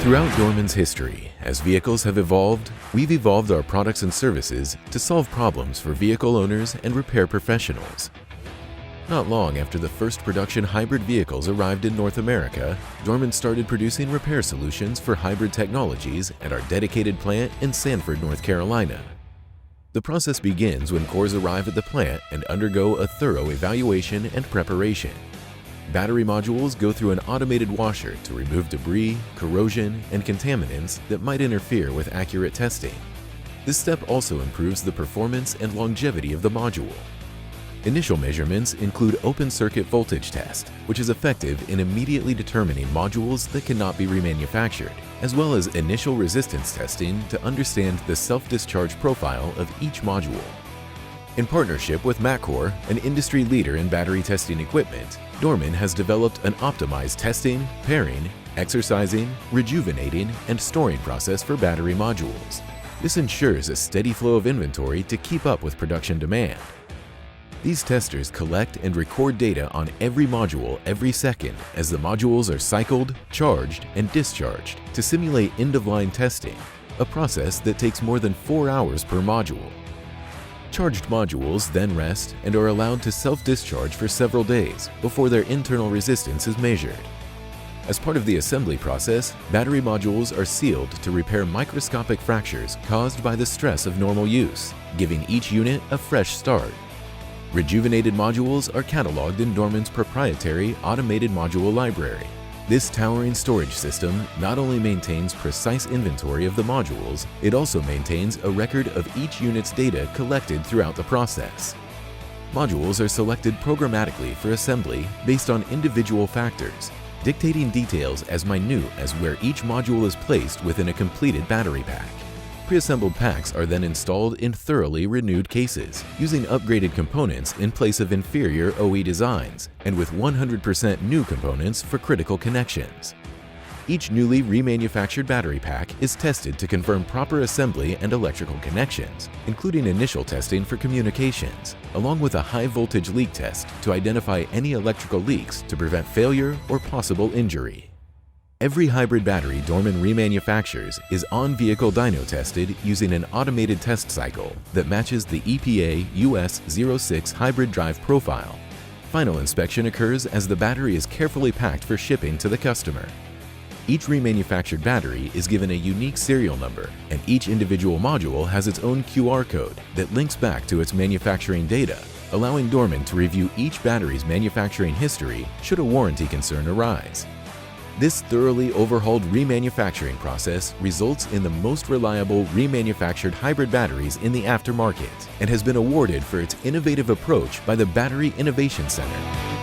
Throughout Dorman's history, as vehicles have evolved, we've evolved our products and services to solve problems for vehicle owners and repair professionals. Not long after the first production hybrid vehicles arrived in North America, Dorman started producing repair solutions for hybrid technologies at our dedicated plant in Sanford, North Carolina. The process begins when cores arrive at the plant and undergo a thorough evaluation and preparation. Battery modules go through an automated washer to remove debris, corrosion, and contaminants that might interfere with accurate testing. This step also improves the performance and longevity of the module. Initial measurements include open circuit voltage test, which is effective in immediately determining modules that cannot be remanufactured, as well as initial resistance testing to understand the self-discharge profile of each module. In partnership with Matcor, an industry leader in battery testing equipment, Dorman has developed an optimized testing, pairing, exercising, rejuvenating, and storing process for battery modules. This ensures a steady flow of inventory to keep up with production demand. These testers collect and record data on every module every second as the modules are cycled, charged, and discharged to simulate end-of-line testing, a process that takes more than 4 hours per module. Charged modules then rest and are allowed to self-discharge for several days before their internal resistance is measured. As part of the assembly process, battery modules are sealed to repair microscopic fractures caused by the stress of normal use, giving each unit a fresh start. Rejuvenated modules are cataloged in Dorman's proprietary automated module library. This towering storage system not only maintains precise inventory of the modules, it also maintains a record of each unit's data collected throughout the process. Modules are selected programmatically for assembly based on individual factors, dictating details as minute as where each module is placed within a completed battery pack. Pre-assembled packs are then installed in thoroughly renewed cases, using upgraded components in place of inferior OE designs, and with 100% new components for critical connections. Each newly remanufactured battery pack is tested to confirm proper assembly and electrical connections, including initial testing for communications, along with a high-voltage leak test to identify any electrical leaks to prevent failure or possible injury. Every hybrid battery Dorman remanufactures is on-vehicle dyno tested using an automated test cycle that matches the EPA US 06 hybrid drive profile. Final inspection occurs as the battery is carefully packed for shipping to the customer. Each remanufactured battery is given a unique serial number, and each individual module has its own QR code that links back to its manufacturing data, allowing Dorman to review each battery's manufacturing history should a warranty concern arise. This thoroughly overhauled remanufacturing process results in the most reliable remanufactured hybrid batteries in the aftermarket and has been awarded for its innovative approach by the Battery Innovation Center.